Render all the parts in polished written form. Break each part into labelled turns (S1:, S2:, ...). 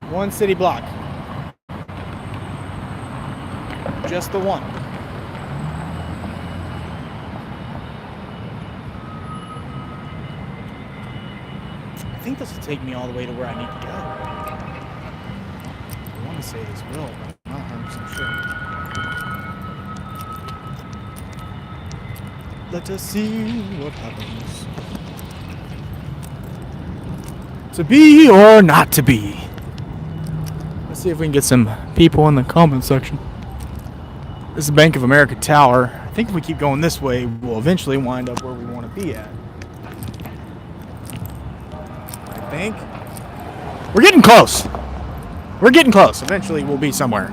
S1: One city block. Just the one. I think this will take me all the way to where I need to go. I want to say this will, but I'm not 100% sure. Let us see what happens. To be or not to be. Let's see if we can get some people in the comment section. This is Bank of America Tower. I think if we keep going this way, we'll eventually wind up where we want to be at. I think. We're getting close. We're getting close. Eventually we'll be somewhere.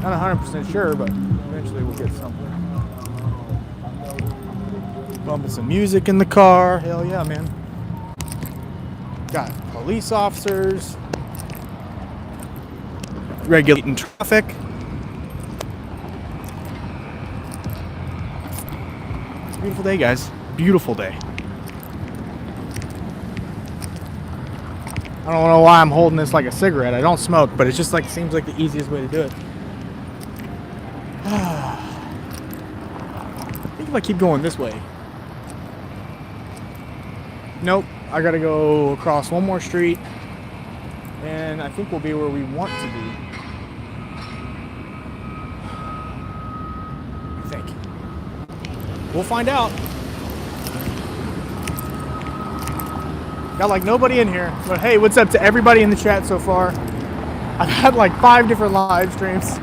S1: Not 100% sure, but eventually we'll get somewhere. Bumping some music in the car. Hell yeah, man. Got police officers regulating traffic. It's a beautiful day, guys. Beautiful day. I don't know why I'm holding this like a cigarette. I don't smoke, but it just like seems like the easiest way to do it. I think if I keep going this way. Nope. I gotta go across one more street, and I think we'll be where we want to be. I think. We'll find out. Got like nobody in here, but hey, what's up to everybody in the chat so far? I've had like 5 different live streams.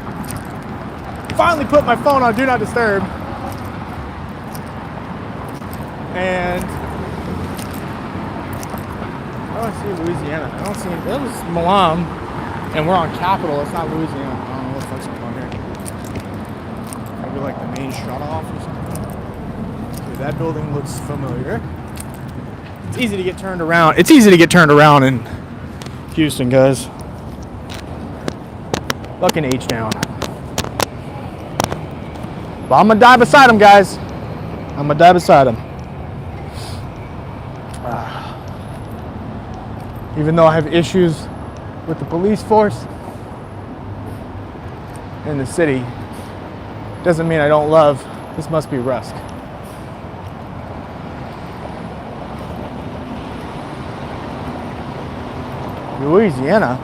S1: Finally put my phone on Do Not Disturb. And I don't see Louisiana. I don't see. That was Milan, and we're on Capitol. It's not Louisiana. I don't know what the fuck's going on here. Maybe like the main shut off or something. Okay, that building looks familiar. It's easy to get turned around. It's easy to get turned around in Houston, guys. Fucking H-Town. But I'm gonna die beside him, guys. I'm gonna die beside him. Even though I have issues with the police force in the city, doesn't mean I don't love This Must Be Rusk. Louisiana?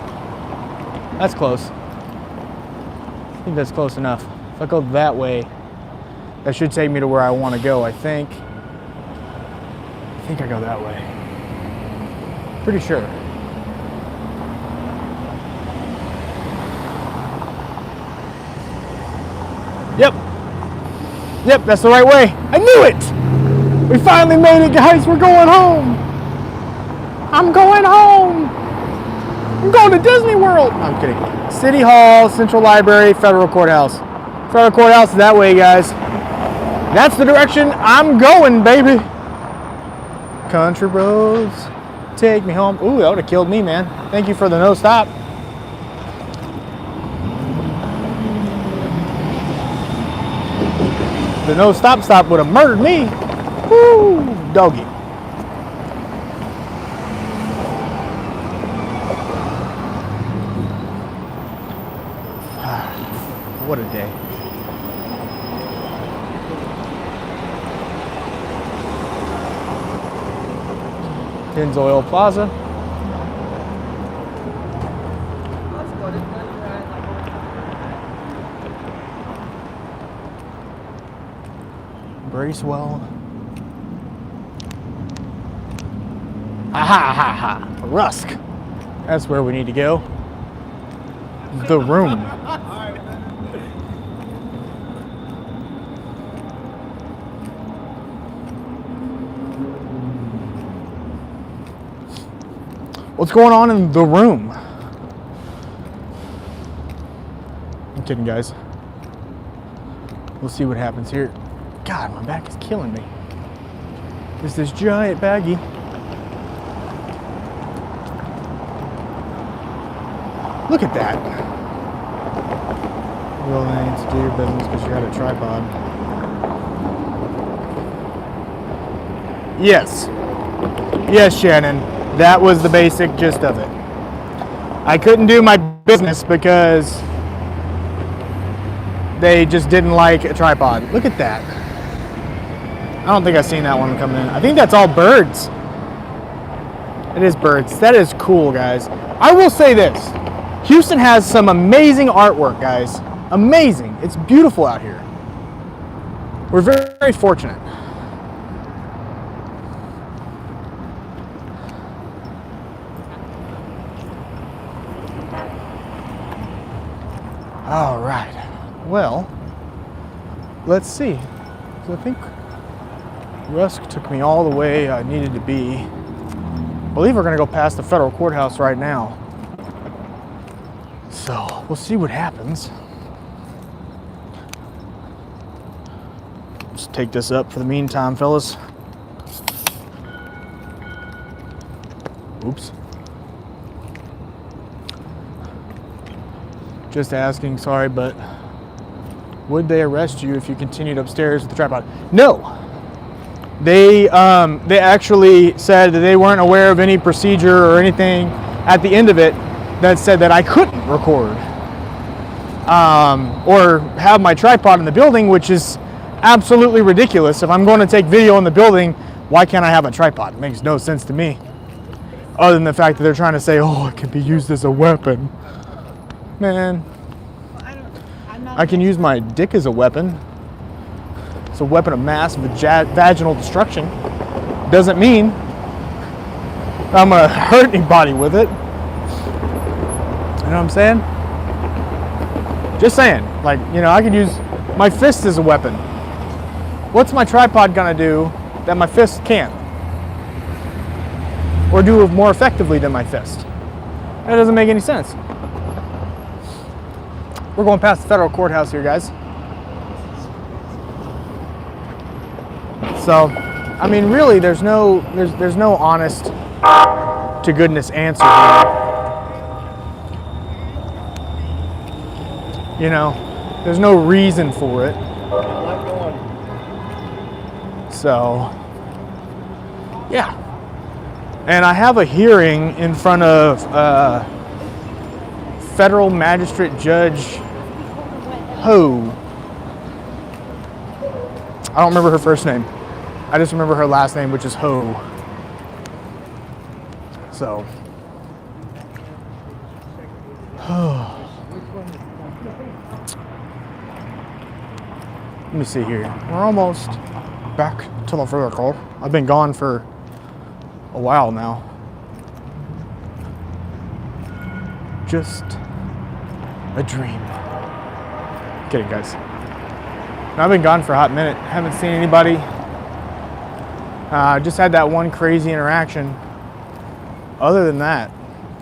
S1: That's close. I think that's close enough. If I go that way, that should take me to where I want to go, I think. I think I go that way. Pretty sure. Yep, that's the right way. I knew it! We finally made it, guys. We're going home. I'm going home. I'm going to Disney World. No, I'm kidding. City Hall, Central Library, Federal Courthouse. Federal Courthouse is that way, guys. That's the direction I'm going, baby. Country roads, take me home. Ooh, that would have killed me, man. Thank you for the no stop. The no stop would have murdered me. Woo, doggy. What a day. Pennzoil Plaza. Bracewell. Ha ha ha ha. Rusk. That's where we need to go. The room. What's going on in the room? I'm kidding, guys. We'll see what happens here. God, my back is killing me. There's this giant baggie. Look at that. You only need to do your business because you got a tripod. Yes. Yes, Shannon. That was the basic gist of it. I couldn't do my business because they just didn't like a tripod. Look at that. I don't think I've seen that one coming in. I think that's all birds. It is birds. That is cool, guys. I will say this. Houston has some amazing artwork, guys. Amazing. It's beautiful out here. We're very, very fortunate. All right. Well, let's see. So I think Rusk took me all the way I needed to be. I believe we're going to go past the federal courthouse right now. So we'll see what happens. Just take this up for the meantime, fellas. Oops. Just asking, sorry, but would they arrest you if you continued upstairs with the tripod? No. They actually said that they weren't aware of any procedure or anything at the end of it that said that I couldn't record or have my tripod in the building, which is absolutely ridiculous. If I'm going to take video in the building, why can't I have a tripod? It makes no sense to me. Other than the fact that they're trying to say, oh, it can be used as a weapon. Man, I can use my dick as a weapon. It's a weapon of mass vaginal destruction. Doesn't mean I'm gonna hurt anybody with it. You know what I'm saying? Just saying. Like, you know, I could use my fist as a weapon. What's my tripod gonna do that my fist can't? Or do more effectively than my fist? That doesn't make any sense. We're going past the federal courthouse here, guys. So, I mean, really, there's no honest to goodness answer here. You know, there's no reason for it. So, yeah. And I have a hearing in front of Federal Magistrate Judge Ho. I don't remember her first name. I just remember her last name, which is Ho. So. Let me see here. We're almost back to the vehicle. I've been gone for a while now. Just a dream. Kidding, guys. I've been gone for a hot minute. Haven't seen anybody. Just had that one crazy interaction. Other than that,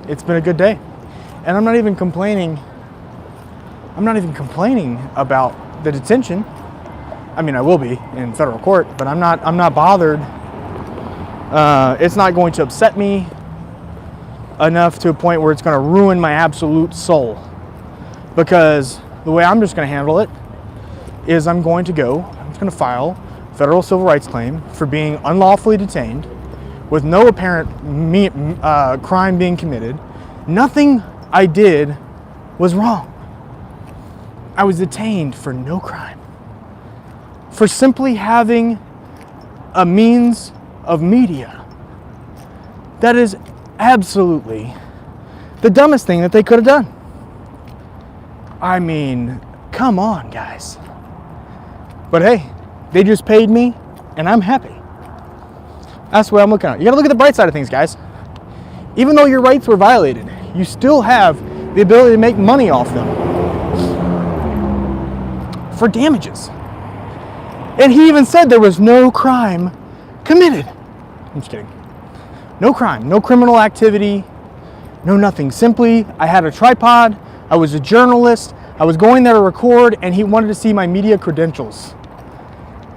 S1: it's been a good day. And I'm not even complaining. I'm not even complaining about the detention. I mean, I will be in federal court, but I'm not bothered. It's not going to upset me enough to a point where it's going to ruin my absolute soul. Because the way I'm just going to handle it is I'm going to file a federal civil rights claim for being unlawfully detained with no apparent crime being committed. Nothing I did was wrong. I was detained for no crime. For simply having a means of media. That is absolutely the dumbest thing that they could have done. I mean, come on, guys. But hey, they just paid me, and I'm happy. That's the way I'm looking at it. You gotta look at the bright side of things, guys. Even though your rights were violated, you still have the ability to make money off them for damages. And he even said there was no crime committed. I'm just kidding. No crime, no criminal activity, no nothing. Simply, I had a tripod, I was a journalist, I was going there to record, and he wanted to see my media credentials.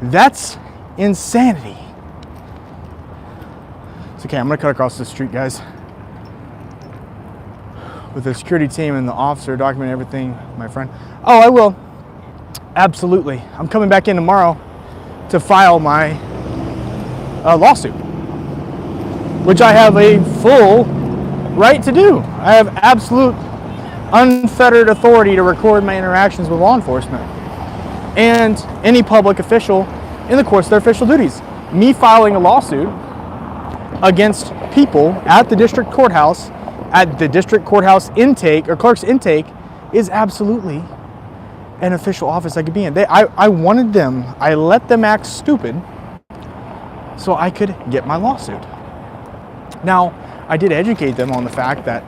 S1: That's insanity. It's okay, I'm gonna cut across the street, guys. With the security team and the officer documenting everything, my friend. Oh, I will. Absolutely. I'm coming back in tomorrow to file my lawsuit, which I have a full right to do. I have absolute unfettered authority to record my interactions with law enforcement and any public official in the course of their official duties. Me filing a lawsuit against people at the district courthouse intake or clerk's intake is absolutely an official office I could be in. I wanted them, I let them act stupid so I could get my lawsuit. Now, I did educate them on the fact that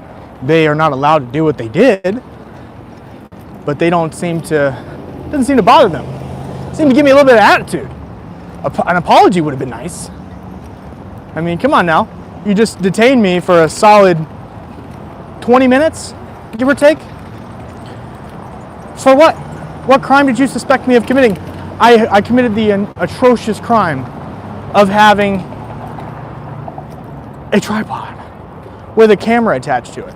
S1: they are not allowed to do what they did, but they doesn't seem to bother them. Seem to give me a little bit of attitude. An apology would have been nice. I mean, come on now. You just detained me for a solid 20 minutes, give or take. For what? What crime did you suspect me of committing? I committed the atrocious crime of having a tripod with a camera attached to it.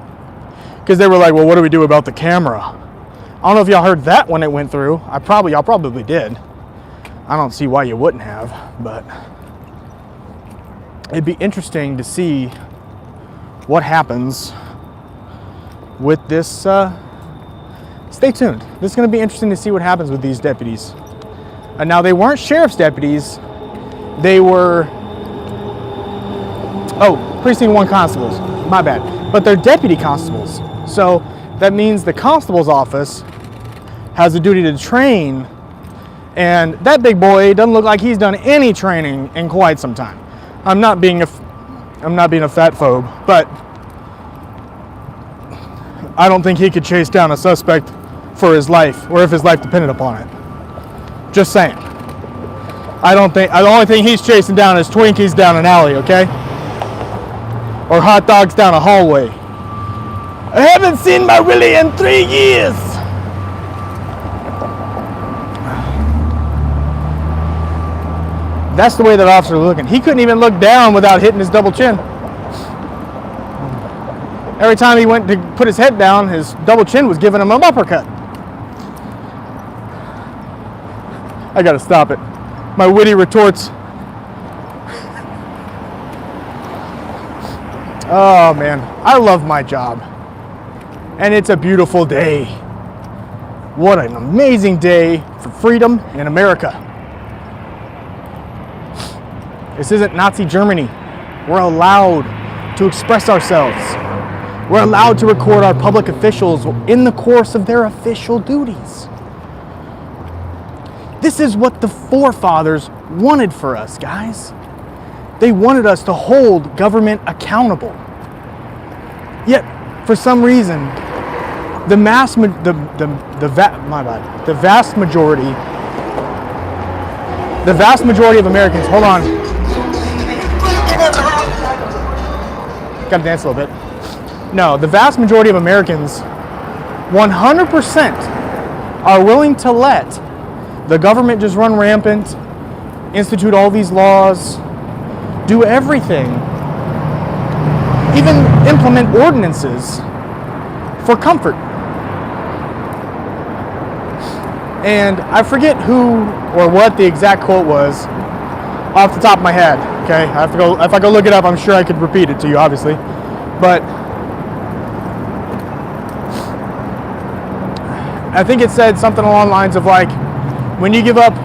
S1: Because they were like, well, what do we do about the camera? I don't know if y'all heard that when it went through. Y'all probably did. I don't see why you wouldn't have, but it'd be interesting to see what happens with this. Stay tuned. This is going to be interesting to see what happens with these deputies. Now, they weren't sheriff's deputies. They were, precinct 1 constables. My bad. But they're deputy constables. So that means the constable's office has a duty to train, and that big boy doesn't look like he's done any training in quite some time. I'm not being a fat phobe, but I don't think he could chase down a suspect for his life, or if his life depended upon it. Just saying. The only thing he's chasing down is Twinkies down an alley, okay? Or hot dogs down a hallway. I haven't seen my Willie in 3 years. That's the way that officer was looking. He couldn't even look down without hitting his double chin. Every time he went to put his head down, his double chin was giving him an uppercut. I gotta stop it. My witty retorts. Oh man, I love my job. And it's a beautiful day. What an amazing day for freedom in America. This isn't Nazi Germany. We're allowed to express ourselves. We're allowed to record our public officials in the course of their official duties. This is what the forefathers wanted for us, guys. They wanted us to hold government accountable. Yet, for some reason, the vast majority of Americans, hold on. Gotta dance a little bit. No, the vast majority of Americans, 100% are willing to let the government just run rampant, institute all these laws, do everything, even implement ordinances for comfort. And I forget who or what the exact quote was off the top of my head. Okay, I have to go. If I go look it up, I'm sure I could repeat it to you, obviously. But I think it said something along the lines of like, when you give up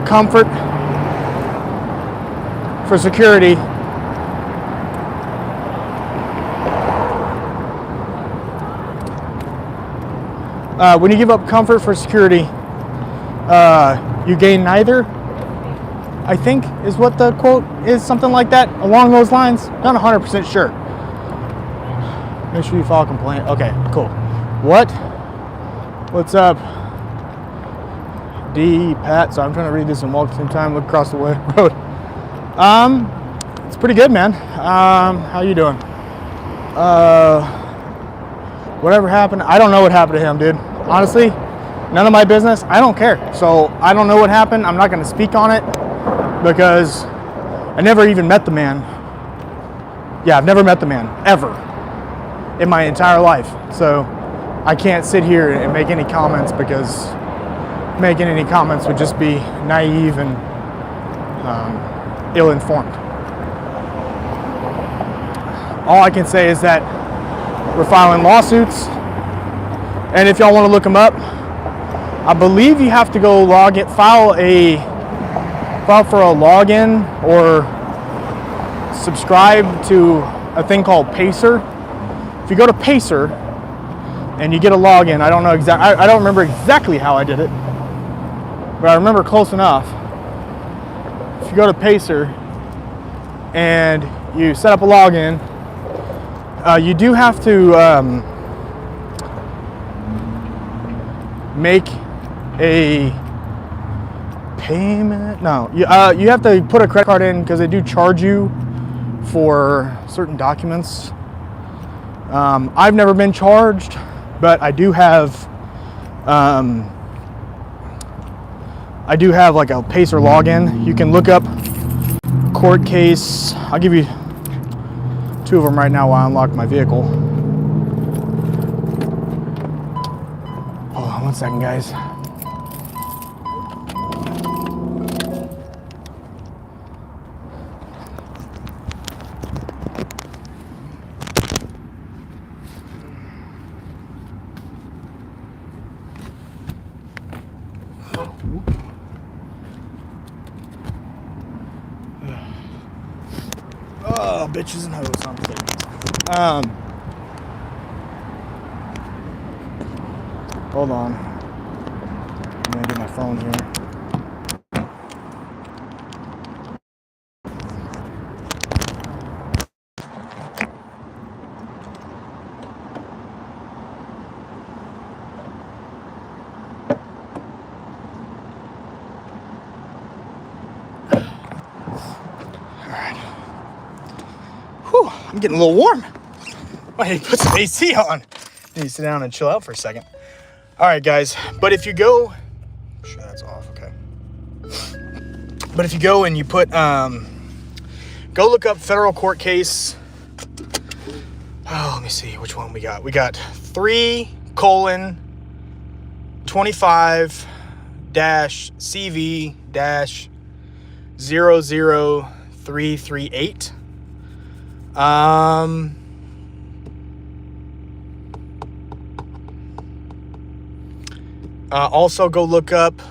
S1: comfort for security, when you give up comfort for security, you gain neither, I think is what the quote is, something like that, along those lines. Not 100% sure. Make sure you file a complaint. Okay, cool. What's up? D. Pat. So I'm trying to read this and walk at the same time, look across the road. It's pretty good, man. How you doing? Whatever happened, I don't know what happened to him, dude. Honestly, none of my business. I don't care. So I don't know what happened. I'm not going to speak on it because I never even met the man. Yeah, I've never met the man ever in my entire life. So I can't sit here and make any comments because making any comments would just be naive and ill-informed. all I can say is that we're filing lawsuits. And if y'all want to look them up, I believe you have to go log it, file for a login or subscribe to a thing called Pacer. If you go to Pacer and you get a login, I don't remember exactly how I did it, but I remember close enough. If you go to Pacer and you set up a login, you do have to make a payment. No, you have to put a credit card in because they do charge you for certain documents. I've never been charged, but I do have like a Pacer login. You can look up court case. I'll give you 2 of them right now while I unlock my vehicle. Hold on 1 second, guys. Oh, bitches and hoes, I'm kidding. Hold on. I'm gonna get my phone here. I'm getting a little warm. I need to put some AC on. I need to sit down and chill out for a second. All right, guys. But if you go, sure that's off. Okay. But if you go and you put, go look up federal court case. Oh, let me see which one we got. We got 3:25-CV-00338. Also go look up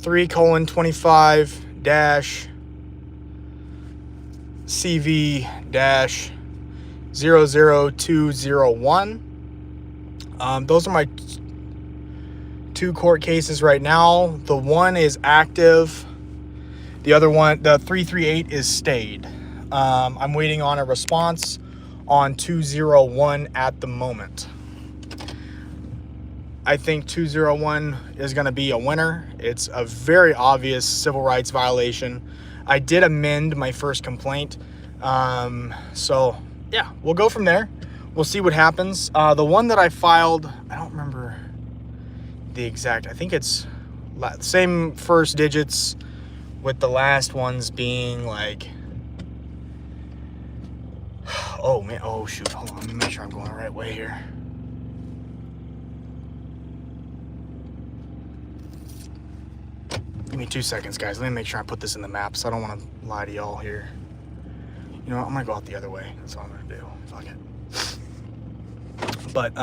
S1: 3:25-CV-00201. Those are my 2 court cases right now. The one is active. The other one, the 338, is stayed. I'm waiting on a response on 201 at the moment. I think 201 is going to be a winner. It's a very obvious civil rights violation. I did amend my first complaint. So, yeah, we'll go from there. We'll see what happens. The one that I filed, I don't remember the exact, I think it's same first digits with the last ones being like, oh man, oh shoot, hold on, let me make sure I'm going the right way here. Give me 2 seconds, guys. Let me make sure I put this in the map, so I don't want to lie to y'all here. You know what? I'm gonna go out the other way. That's all I'm gonna do. Fuck it. But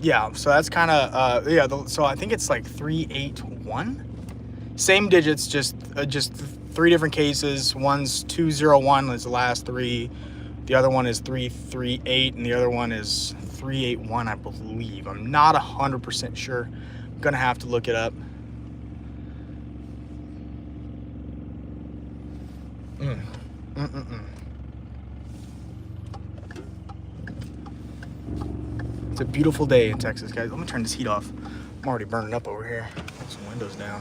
S1: yeah, so that's kind of yeah. So I think it's like 381. Same digits, just 3 different cases. One's 201 is the last 3. The other one is 338, and the other one is 381, I believe. I'm not 100% sure. I'm gonna have to look it up. It's a beautiful day in Texas, guys. Let me turn this heat off. I'm already burning up over here. Put some windows down.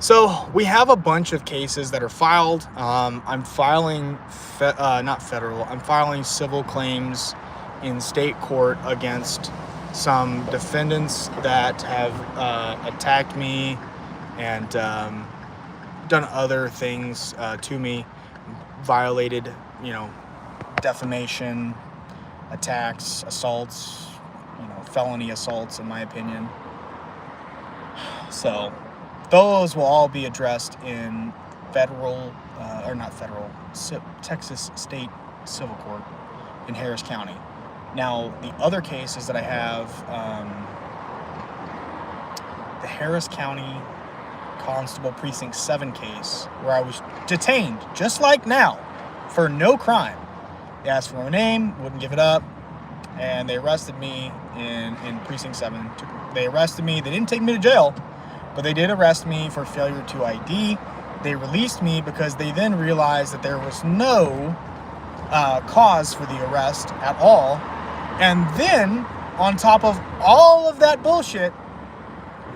S1: So we have a bunch of cases that are filed. I'm filing, not federal, I'm filing civil claims in state court against some defendants that have attacked me and done other things to me, violated, you know, defamation, attacks, assaults, you know, felony assaults, in my opinion. So those will all be addressed in federal, or not federal, Texas state civil court in Harris County. Now, the other case is that I have the Harris County Constable Precinct 7 case where I was detained, just like now, for no crime. They asked for my name, wouldn't give it up, and they arrested me in Precinct 7. They arrested me. They didn't take me to jail, but they did arrest me for failure to ID. They released me because they then realized that there was no cause for the arrest at all. And then, on top of all of that bullshit,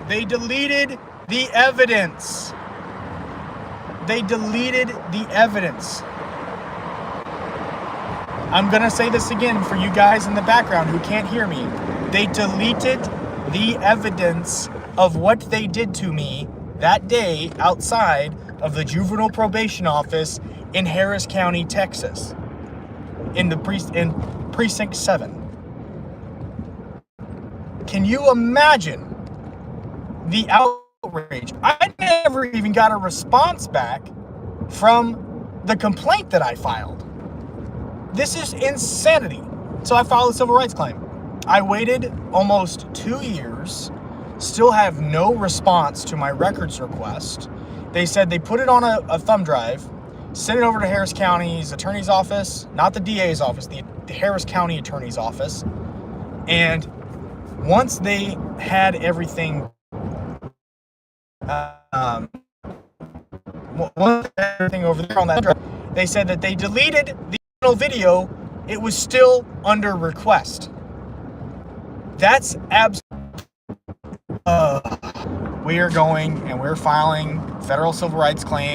S1: they deleted the evidence. They deleted the evidence. I'm gonna say this again for you guys in the background who can't hear me. They deleted the evidence of what they did to me that day outside of the juvenile probation office in Harris County, Texas, in Precinct 7. Can you imagine the outrage? I never even got a response back from the complaint that I filed. This is insanity. So I filed a civil rights claim. I waited almost 2 years, still have no response to my records request. They said they put it on a thumb drive, sent it over to Harris County's attorney's office, not the DA's office, the Harris County attorney's office. And once they had everything, over there on that drive, they said that they deleted the original video. It was still under request. That's we are going and we're filing federal civil rights claims.